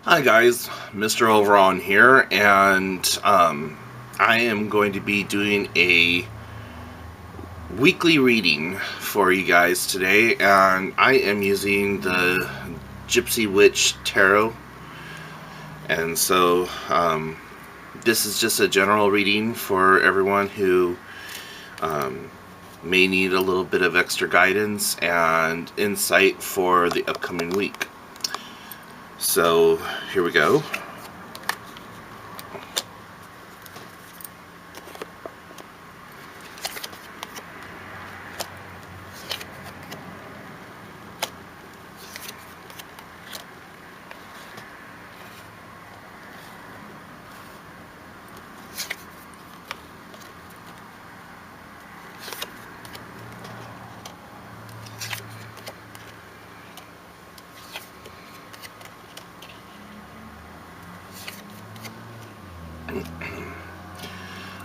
Hi guys, Mr. Overon here, and I am going to be doing a weekly reading for you guys today, and I am using the Gypsy Witch Tarot, and so this is just a general reading for everyone who um, may need a little bit of extra guidance and insight for the upcoming week. So here we go.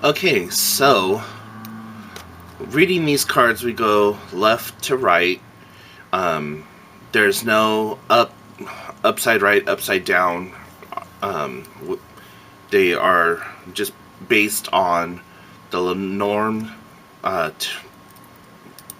Okay, so reading these cards, we go left to right. There's no upside right, upside down. Um, they are just based on the Lenormand uh, t-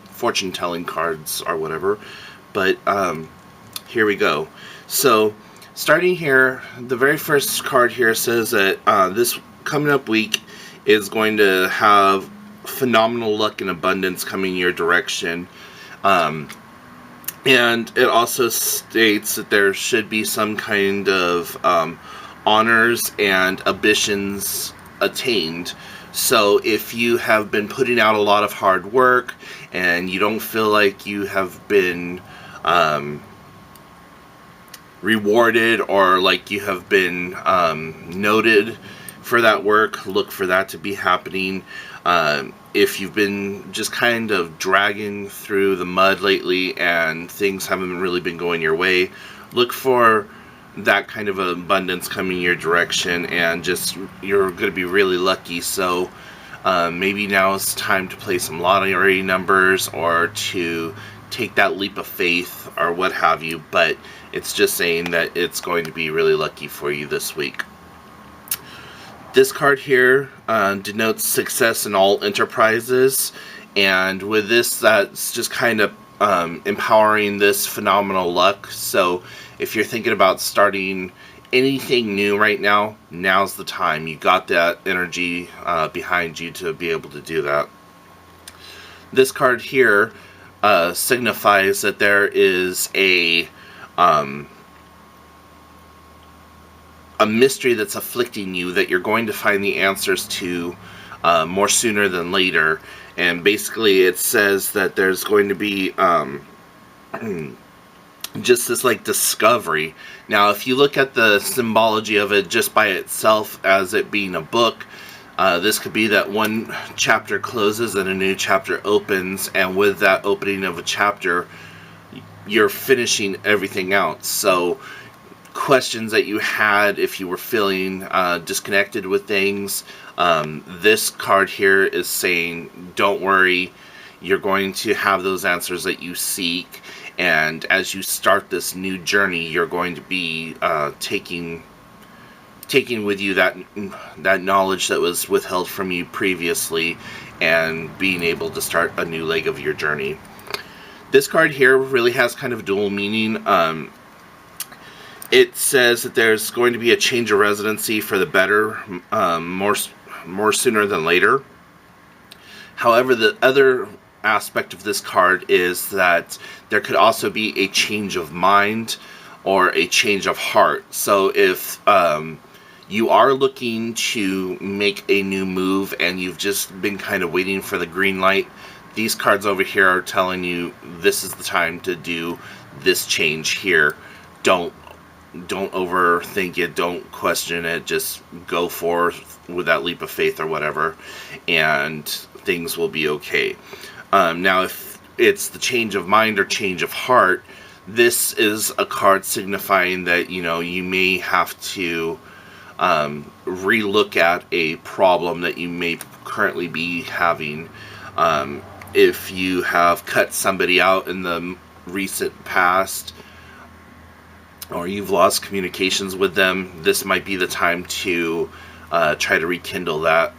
fortune telling cards or whatever. But here we go. So, starting here, the very first card here says that this coming up week is going to have phenomenal luck and abundance coming your direction. Um, and it also states that there should be some kind of honors and ambitions attained. So if you have been putting out a lot of hard work and you don't feel like you have been um, rewarded or like you have been noted for that work, look for that to be happening. If you've been just kind of dragging through the mud lately and things haven't really been going your way, look for that kind of abundance coming your direction, and just you're going to be really lucky. So maybe now is time to play some lottery numbers or to take that leap of faith or what have you, but it's just saying that it's going to be really lucky for you this week. This card here denotes success in all enterprises, and with this, that's just kind of empowering this phenomenal luck. So if you're thinking about starting anything new right now, now's the time. You got that energy behind you to be able to do that. This card here signifies that there is a mystery that's afflicting you that you're going to find the answers to more sooner than later. And basically it says that there's going to be just this like discovery. Now if you look at the symbology of it just by itself as it being a book, this could be that one chapter closes and a new chapter opens, and with that opening of a chapter you're finishing everything out. So questions that you had if you were feeling disconnected with things, this card here is saying don't worry, you're going to have those answers that you seek, and as you start this new journey you're going to be taking with you that knowledge that was withheld from you previously, and being able to start a new leg of your journey. This card here really has kind of dual meaning. It says that there's going to be a change of residency for the better, more sooner than later. However, the other aspect of this card is that there could also be a change of mind or a change of heart. So if you are looking to make a new move and you've just been kind of waiting for the green light, these cards over here are telling you this is the time to do this change here. Don't overthink it, don't question it, just go forth with that leap of faith or whatever, and things will be okay. Now if it's the change of mind or change of heart, this is a card signifying that you may have to relook at a problem that you may currently be having. If you have cut somebody out in the recent past, or you've lost communications with them, this might be the time to try to rekindle that.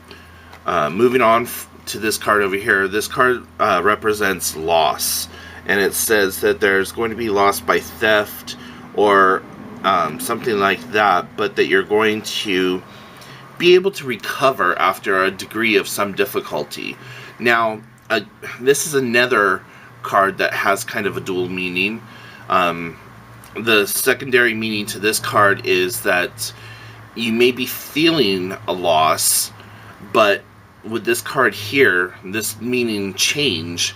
Moving on to this card over here, this card represents loss, and it says that there's going to be loss by theft or something like that, but that you're going to be able to recover after a degree of some difficulty. Now, this is another card that has kind of a dual meaning. The secondary meaning to this card is that you may be feeling a loss, but with this card here, this meaning change,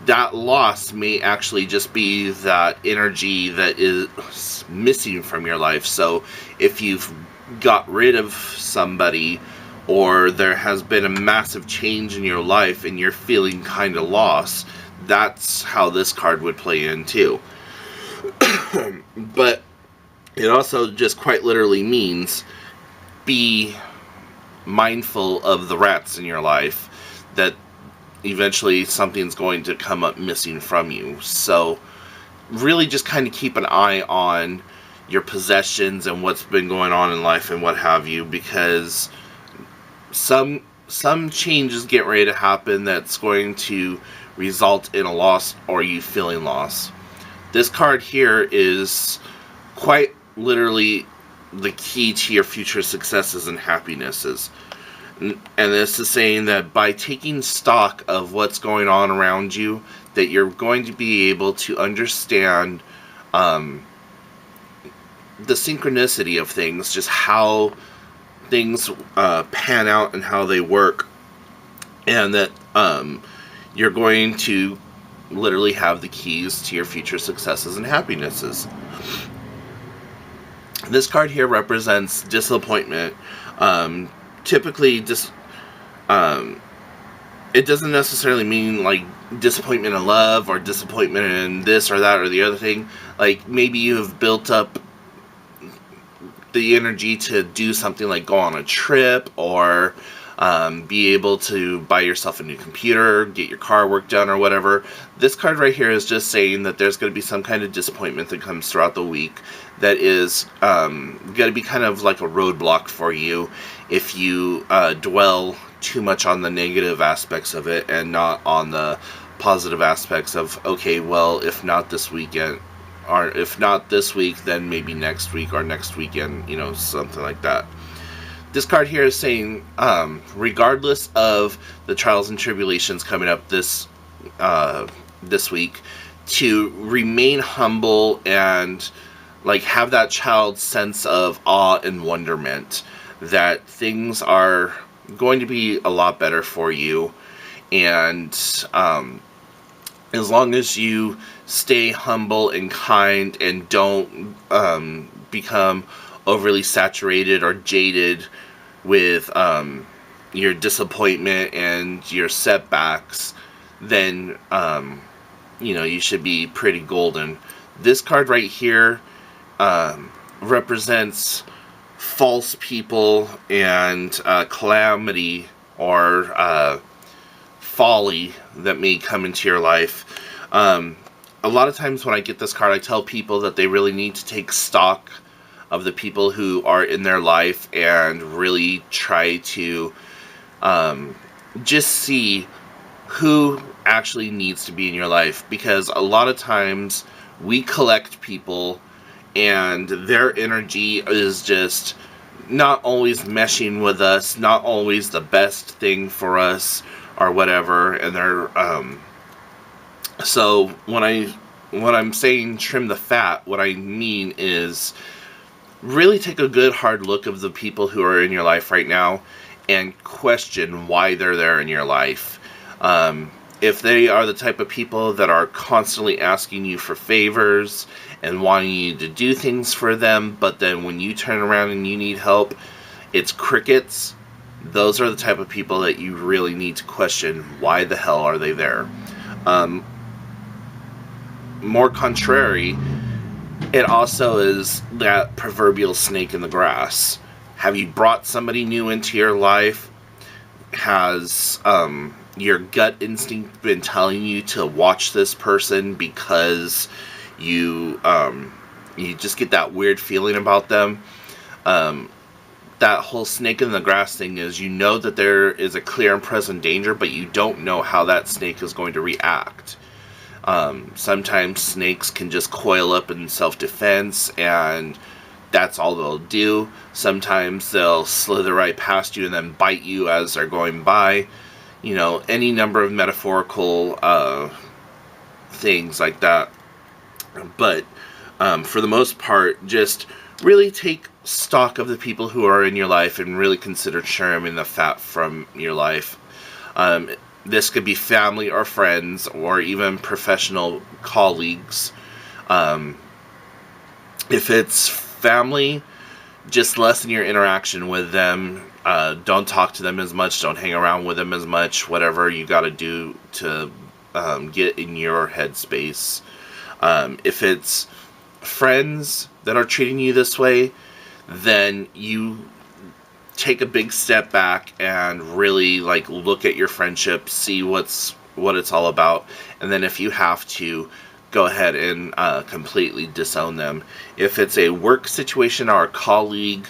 that loss may actually just be that energy that is missing from your life. So if you've got rid of somebody, or there has been a massive change in your life and you're feeling kind of lost, that's how this card would play in too. But it also just quite literally means be mindful of the rats in your life, that eventually something's going to come up missing from you. So really just kind of keep an eye on your possessions and what's been going on in life and what have you, because some changes get ready to happen that's going to result in a loss or you feeling lost. This card here is quite literally the key to your future successes and happinesses. And this is saying that by taking stock of what's going on around you, that you're going to be able to understand the synchronicity of things, just how things pan out and how they work, and that you're going to literally have the keys to your future successes and happinesses. This card here represents disappointment. Typically, it doesn't necessarily mean like disappointment in love or disappointment in this or that or the other thing. Like maybe you have built up the energy to do something like go on a trip, or be able to buy yourself a new computer, get your car work done or whatever. This card right here is just saying that there's going to be some kind of disappointment that comes throughout the week that is going to be kind of like a roadblock for you if you dwell too much on the negative aspects of it and not on the positive aspects of, okay, well, if not this weekend, or if not this week, then maybe next week or next weekend, something like that. This card here is saying, regardless of the trials and tribulations coming up this week, to remain humble and like have that child's sense of awe and wonderment that things are going to be a lot better for you, and as long as you stay humble and kind and don't become overly saturated or jaded with your disappointment and your setbacks, then you should be pretty golden. This card right here represents false people and calamity or folly that may come into your life. A lot of times when I get this card, I tell people that they really need to take stock of the people who are in their life and really try to just see who actually needs to be in your life, because a lot of times we collect people and their energy is just not always meshing with us, not always the best thing for us or whatever, and they're so when I'm saying trim the fat, what I mean is really take a good hard look of the people who are in your life right now and question why they're there in your life. If they are the type of people that are constantly asking you for favors and wanting you to do things for them, but then when you turn around and you need help, it's crickets, those are the type of people that you really need to question why the hell are they there. More contrary, it also is that proverbial snake in the grass. Have you brought somebody new into your life? Has your gut instinct been telling you to watch this person because you You just get that weird feeling about them. That whole snake in the grass thing is, you know that there is a clear and present danger, but you don't know how that snake is going to react. Sometimes snakes can just coil up in self-defense, and that's all they'll do. Sometimes they'll slither right past you and then bite you as they're going by. You know, any number of metaphorical things like that. But for the most part, just really take stock of the people who are in your life and really consider trimming the fat from your life. This could be family or friends or even professional colleagues. If it's family, just lessen your interaction with them. Don't talk to them as much. Don't hang around with them as much. Whatever you got to do to get in your headspace. If it's friends that are treating you this way, then you take a big step back and really like look at your friendship, see what it's all about, and then if you have to, go ahead and completely disown them. If it's a work situation or a colleague,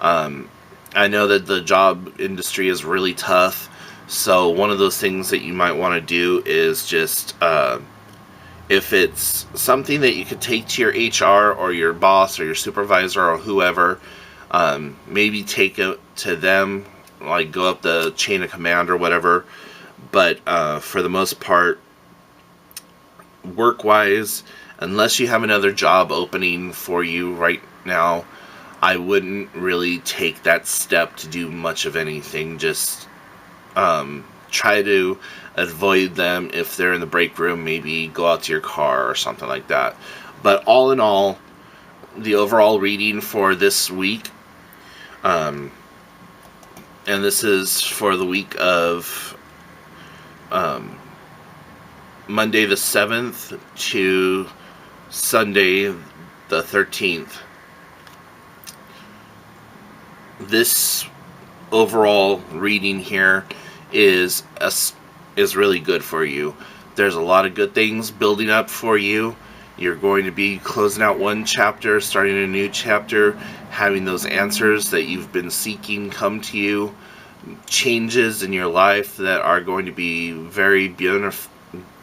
I know that the job industry is really tough, so one of those things that you might want to do is just if it's something that you could take to your HR or your boss or your supervisor or whoever, maybe take it to them, like go up the chain of command or whatever. But for the most part, work-wise, unless you have another job opening for you right now, I wouldn't really take that step to do much of anything. Just try to avoid them. If they're in the break room, maybe go out to your car or something like that. But all in all, the overall reading for this week, and this is for the week of Monday the 7th to Sunday the 13th. This overall reading here is really good for you. There's a lot of good things building up for you. You're going to be closing out one chapter, starting a new chapter, having those answers that you've been seeking come to you, changes in your life that are going to be very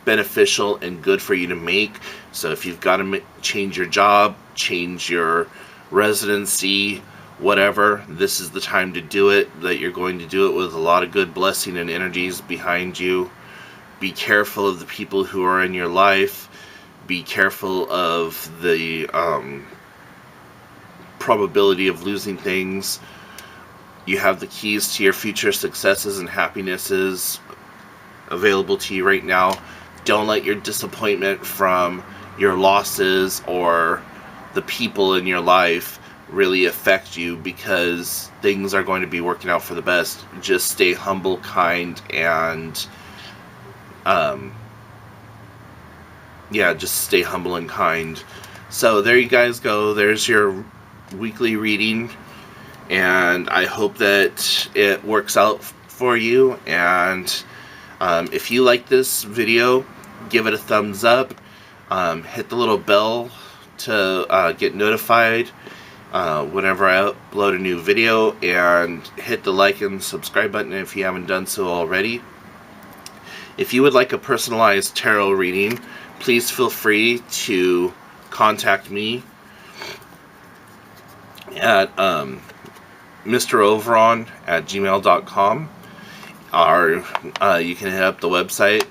beneficial and good for you to make. So if you've got to change your job, change your residency, whatever, this is the time to do it. That you're going to do it with a lot of good blessing and energies behind you. Be careful of the people who are in your life. Be careful of the probability of losing things. You have the keys to your future successes and happinesses available to you right now. Don't let your disappointment from your losses or the people in your life really affect you, because things are going to be working out for the best. Just stay humble, kind, and just stay humble and kind. So there you guys go. There's your weekly reading, and I hope that it works out for you. And if you like this video, give it a thumbs up. Hit the little bell to get notified whenever I upload a new video, and hit the like and subscribe button if you haven't done so already. If you would like a personalized tarot reading, please feel free to contact me at mroveron@gmail.com, or you can hit up the website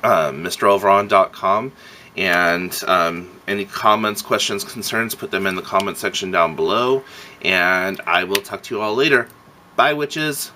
mroveron.com, and any comments, questions, concerns, put them in the comment section down below, and I will talk to you all later. Bye, witches!